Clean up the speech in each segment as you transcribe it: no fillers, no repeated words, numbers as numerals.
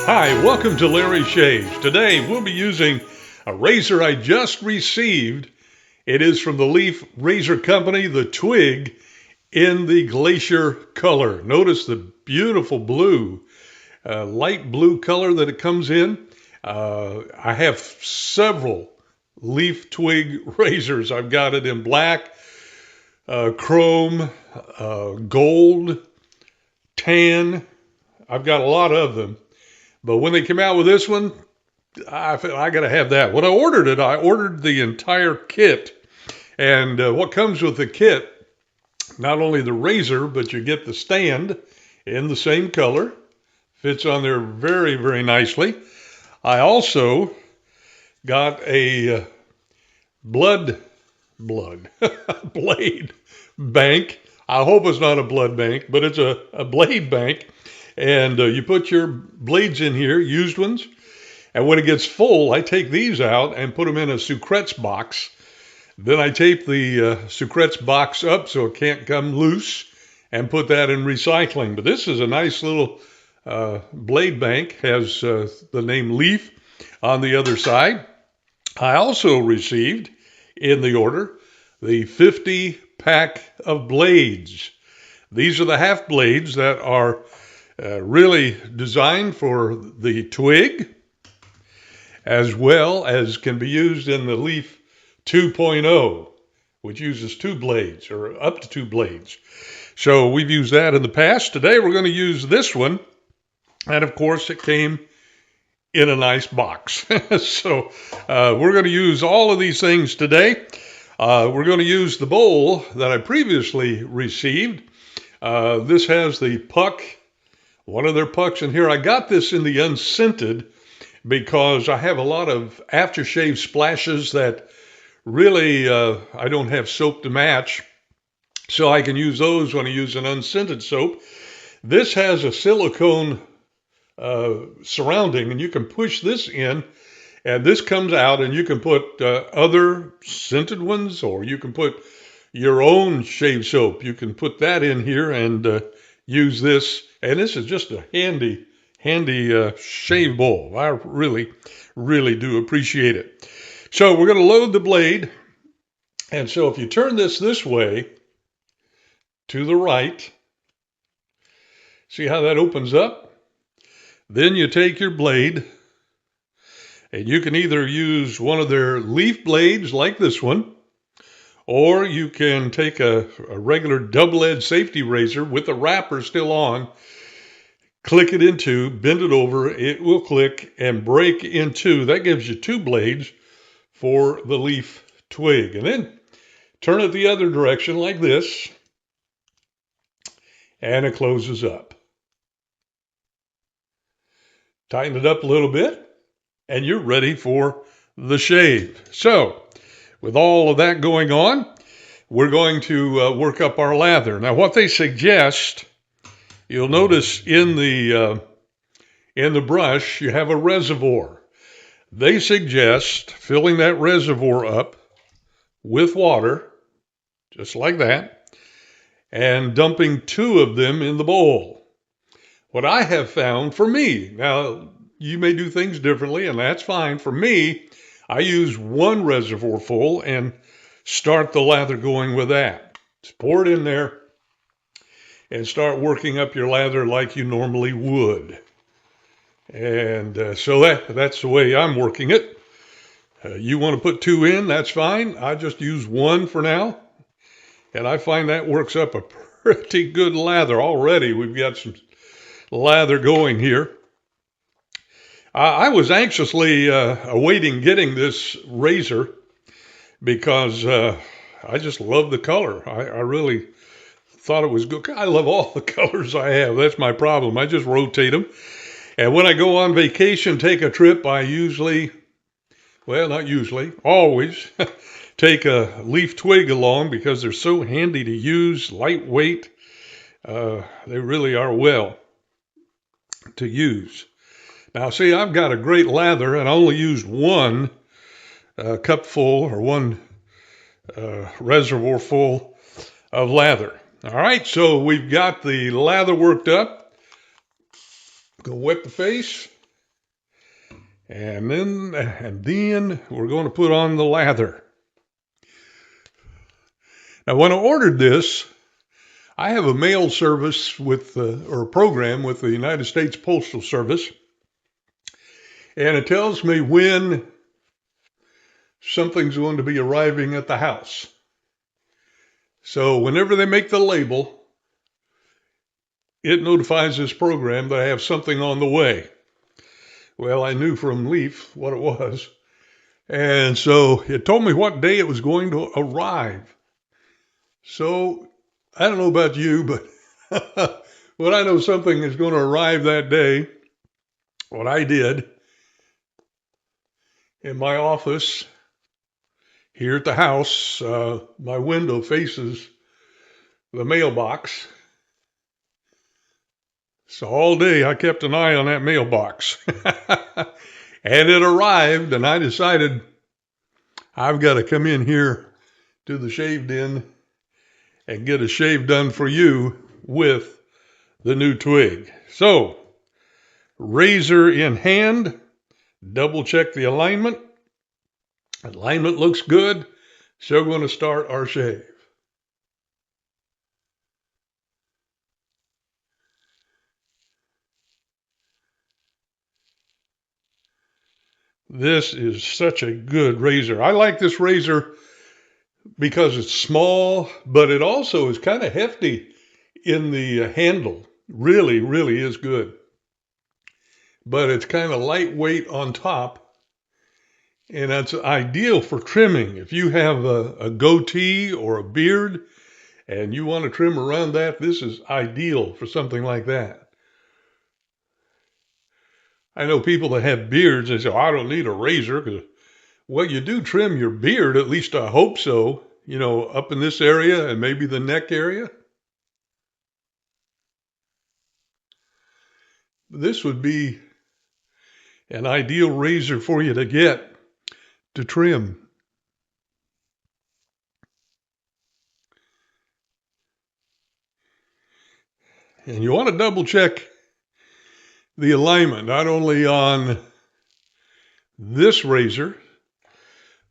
Hi, welcome to Larry Shaves. Today we'll be using a razor I just received. It is from the Leaf Razor Company, the Twig, in the Glacier color. Notice the beautiful blue, light blue color that it comes in. I have several Leaf Twig razors. I've got it in black, chrome, gold, tan. I've got a lot of them. But when they came out with this one, I got to have that. When I ordered the entire kit. And what comes with the kit, not only the razor, but you get the stand in the same color. Fits on there very, very nicely. I also got a blade bank. I hope it's not a blood bank, but it's a blade bank. And you put your blades in here, used ones. And when it gets full, I take these out and put them in a Sucrets box. Then I tape the Sucrets box up so it can't come loose and put that in recycling. But this is a nice little blade bank, has the name Leaf on the other side. I also received in the order the 50 pack of blades. These are the half blades that are really designed for the Twig, as well as can be used in the Leaf 2.0, which uses two blades or up to two blades. So we've used that in the past. Today we're going to use this one. And of course it came in a nice box. So we're going to use all of these things today. We're going to use the bowl that I previously received. This has the puck, one of their pucks in here. I got this in the unscented because I have a lot of aftershave splashes that really I don't have soap to match. So I can use those when I use an unscented soap. This has a silicone surrounding, and you can push this in, and this comes out, and you can put other scented ones, or you can put your own shave soap. You can put that in here and use this. And this is just a handy shave bowl. I really, really do appreciate it. So we're going to load the blade. And so if you turn this way to the right, see how that opens up? Then you take your blade, and you can either use one of their Leaf blades like this one, or you can take a regular double-edged safety razor with the wrapper still on, click it into, bend it over, it will click and break in two. That gives you two blades for the Leaf Twig. And then turn it the other direction like this, and it closes up. Tighten it up a little bit, and you're ready for the shave. So, with all of that going on, we're going to work up our lather. Now, what they suggest, you'll notice in the brush, you have a reservoir. They suggest filling that reservoir up with water, just like that, and dumping two of them in the bowl. What I have found for me, now you may do things differently, and that's fine. For me, I use one reservoir full and start the lather going with that. Just pour it in there and start working up your lather like you normally would. And so that's the way I'm working it. You want to put two in, that's fine. I just use one for now. And I find that works up a pretty good lather already. We've got some lather going here. I was anxiously awaiting getting this razor because I just love the color. I really thought it was good. I love all the colors I have. That's my problem. I just rotate them. And when I go on vacation, take a trip, I usually, well, not usually, always take a Leaf Twig along because they're so handy to use, lightweight. They really are well to use. Now, see, I've got a great lather, and I only used one cupful or one reservoir full of lather. All right, so we've got the lather worked up. Go wet the face, and then we're going to put on the lather. Now, when I ordered this, I have a mail service or a program with the United States Postal Service, and it tells me when something's going to be arriving at the house. So whenever they make the label, it notifies this program that I have something on the way. Well, I knew from Leaf what it was. And so it told me what day it was going to arrive. So I don't know about you, but when I know something is going to arrive that day, what I did in my office here at the house, my window faces the mailbox. So all day I kept an eye on that mailbox. And it arrived, and I decided I've got to come in here to the shave den and get a shave done for you with the new twig. So, razor in hand, double check the alignment. Alignment looks good, so we're going to start our shave. This is such a good razor. I like this razor because it's small, but it also is kind of hefty in the handle. Really, really is good. But it's kind of lightweight on top, and that's ideal for trimming. If you have a goatee or a beard and you want to trim around that, this is ideal for something like that. I know people that have beards, they say, oh, I don't need a razor, because, well, you do trim your beard, at least I hope so, up in this area and maybe the neck area. This would be an ideal razor for you to get to trim. And you want to double check the alignment, not only on this razor,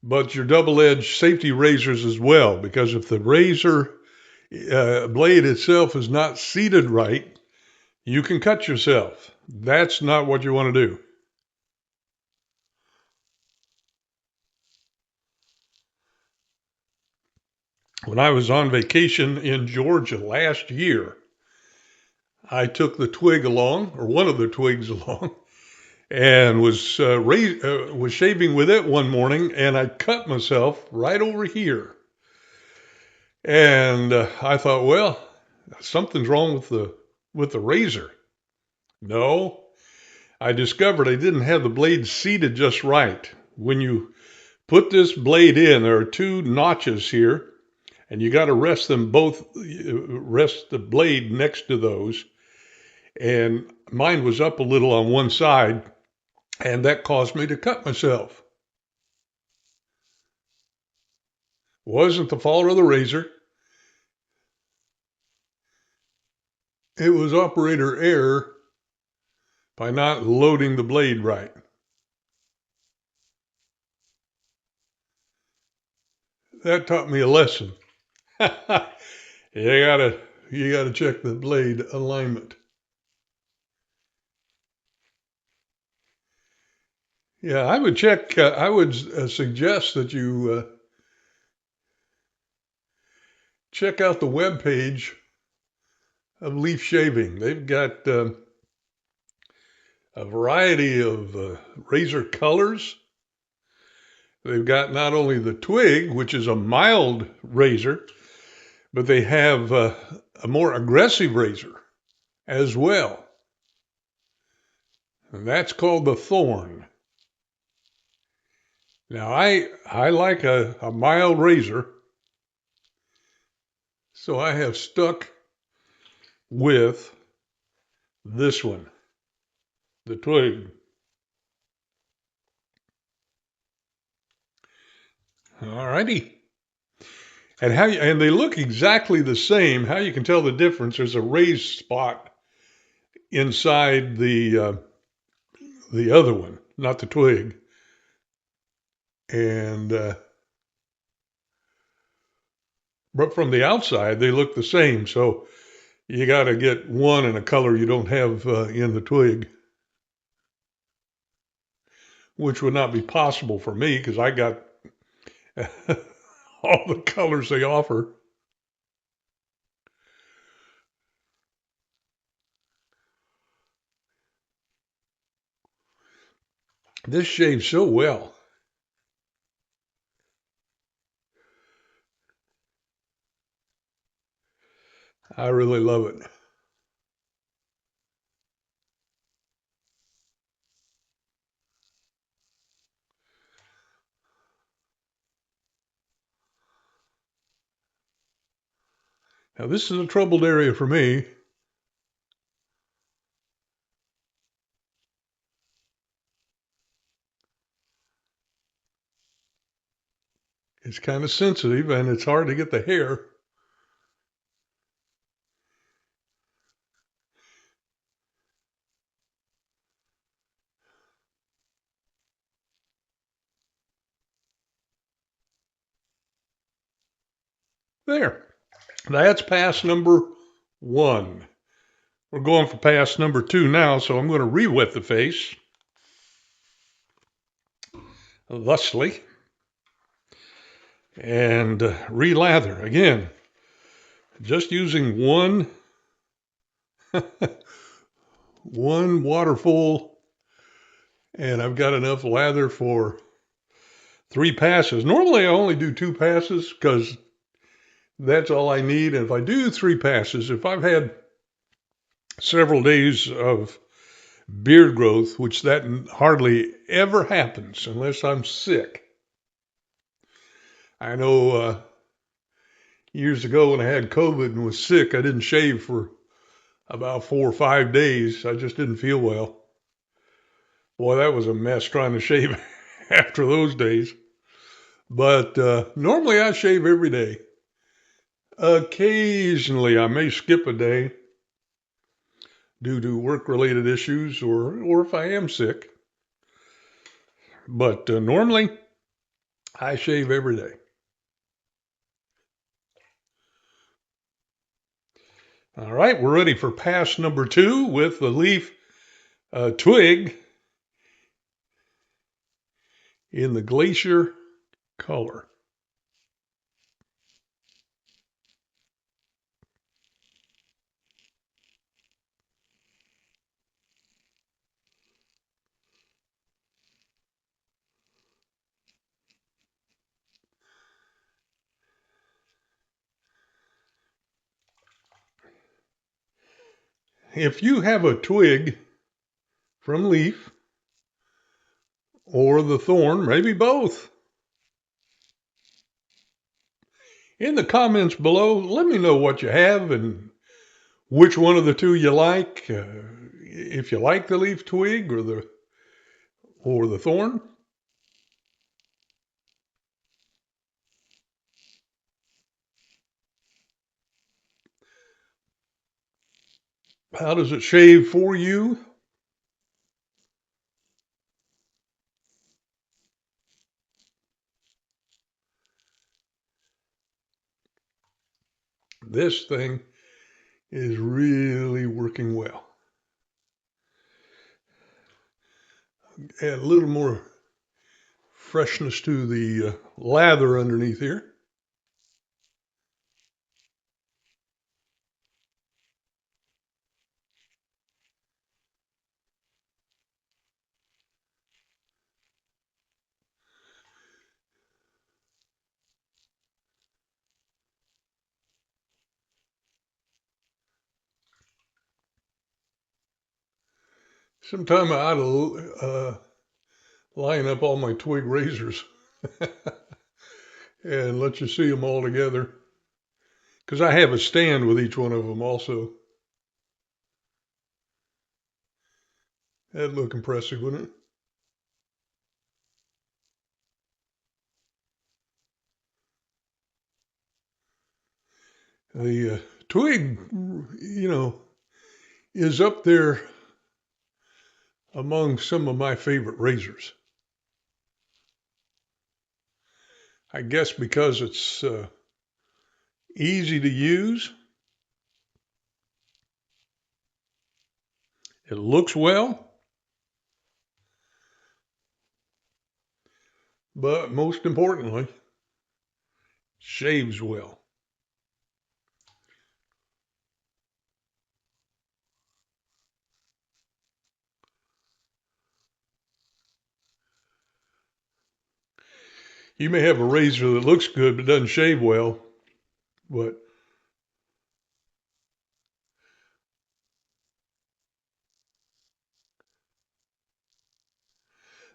but your double-edged safety razors as well, because if the razor blade itself is not seated right, you can cut yourself. That's not what you want to do. When I was on vacation in Georgia last year, I took the twig along, or one of the twigs along, and was shaving with it one morning, and I cut myself right over here. And I thought, well, something's wrong with the razor. No, I discovered I didn't have the blade seated just right. When you put this blade in, there are two notches here, and you got to rest the blade next to those. And mine was up a little on one side, and that caused me to cut myself. Wasn't the fault of the razor. It was operator error by not loading the blade right. That taught me a lesson. You gotta check the blade alignment. Yeah, I would check. I would suggest that you check out the web page of Leaf Shaving. They've got a variety of razor colors. They've got not only the twig, which is a mild razor, but they have a more aggressive razor as well. And that's called the thorn. Now, I like a mild razor, so I have stuck with this one, the twig. All righty. And they look exactly the same. How you can tell the difference? There's a raised spot inside the other one, not the twig, and but from the outside they look the same. So you got to get one in a color you don't have in the twig, which would not be possible for me because I got all the colors they offer. This shaves so well. I really love it. Now, this is a troubled area for me. It's kind of sensitive and it's hard to get the hair. There. That's pass number 1. We're going for pass number 2 now, so I'm going to re-wet the face thusly and re-lather. Again, just using one waterful, and I've got enough lather for 3 passes. Normally I only do 2 passes because that's all I need. And if I do 3 passes, if I've had several days of beard growth, which that hardly ever happens unless I'm sick. I know years ago when I had COVID and was sick, I didn't shave for about 4 or 5 days. I just didn't feel well. Boy, that was a mess trying to shave after those days. But normally I shave every day. Occasionally I may skip a day due to work-related issues or if I am sick. But normally I shave every day. All right, we're ready for pass number 2 with the Leaf TWIG in the Glacier color. If you have a twig from Leaf or the thorn, maybe both, in the comments below, let me know what you have and which one of the two you like. If you like the Leaf twig or the thorn. How does it shave for you? This thing is really working well. Add a little more freshness to the lather underneath here. Sometime I ought to line up all my twig razors and let you see them all together. Because I have a stand with each one of them also. That'd look impressive, wouldn't it? The Twig, is up there among some of my favorite razors. I guess because it's easy to use. It looks well. But most importantly, shaves well. You may have a razor that looks good but doesn't shave well, but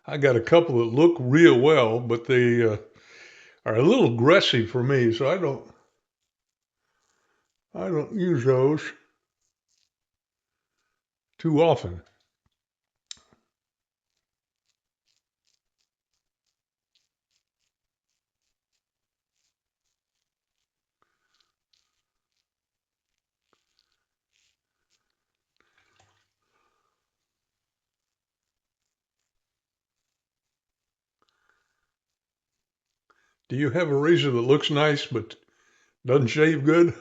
I got a couple that look real well, but they are a little aggressive for me, so I don't use those too often. Do you have a razor that looks nice but doesn't shave good?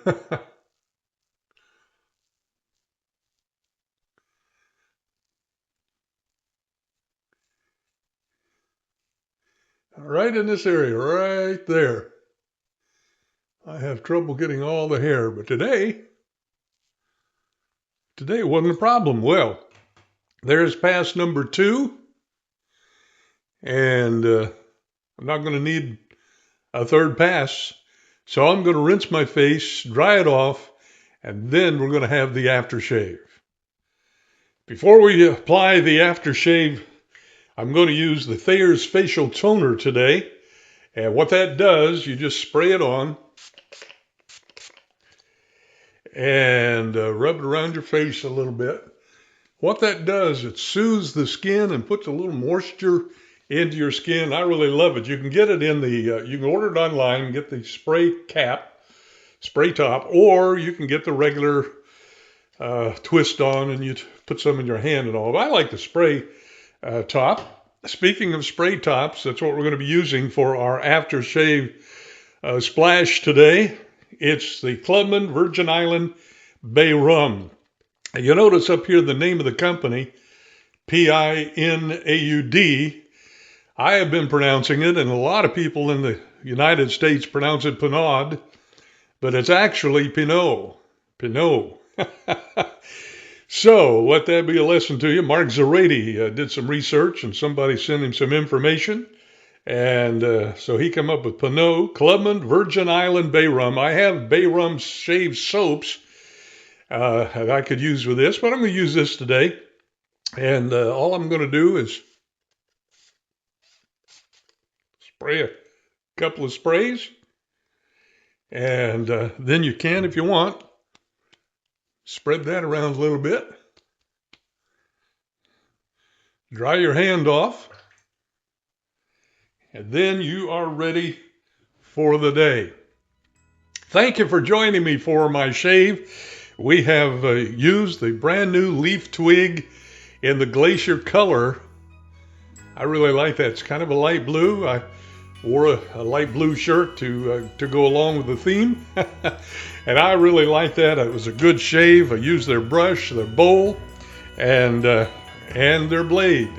Right in this area, right there. I have trouble getting all the hair, but today wasn't a problem. Well, there's pass number 2, and I'm not going to need a third pass. So I'm going to rinse my face, dry it off, and then we're going to have the aftershave. Before we apply the aftershave, I'm going to use the Thayer's Facial Toner today. And what that does, you just spray it on and rub it around your face a little bit. What that does, it soothes the skin and puts a little moisture into your skin. I really love it. You can get it in the, you can order it online and get the spray top, or you can get the regular twist on and you put some in your hand and all. But I like the spray top. Speaking of spray tops, that's what we're going to be using for our aftershave splash today. It's the Clubman Virgin Island Bay Rum. And you notice up here the name of the company, Pinaud. I have been pronouncing it, and a lot of people in the United States pronounce it Pinaud, but it's actually Pinaud. Pinaud. So let that be a lesson to you. Mark Zarate did some research, and somebody sent him some information. And so he came up with Pinaud, Clubman, Virgin Island Bay Rum. I have Bay Rum shave soaps that I could use with this, but I'm going to use this today. And all I'm going to do is spray a couple of sprays. And then you can, if you want, spread that around a little bit. Dry your hand off. And then you are ready for the day. Thank you for joining me for my shave. We have used the brand new Leaf TWIG in the Glacier color. I really like that. It's kind of a light blue. I wore a light blue shirt to go along with the theme. And I really like that. It was a good shave. I used their brush, their bowl, and their blade.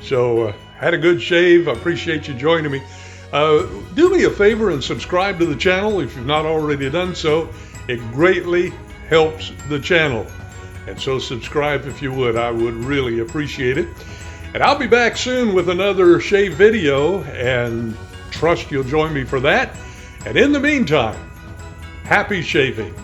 So had a good shave. I appreciate you joining me. Do me a favor and subscribe to the channel if you've not already done so. It greatly helps the channel. And so subscribe if you would. I would really appreciate it. And I'll be back soon with another shave video, and trust you'll join me for that. And in the meantime, happy shaving.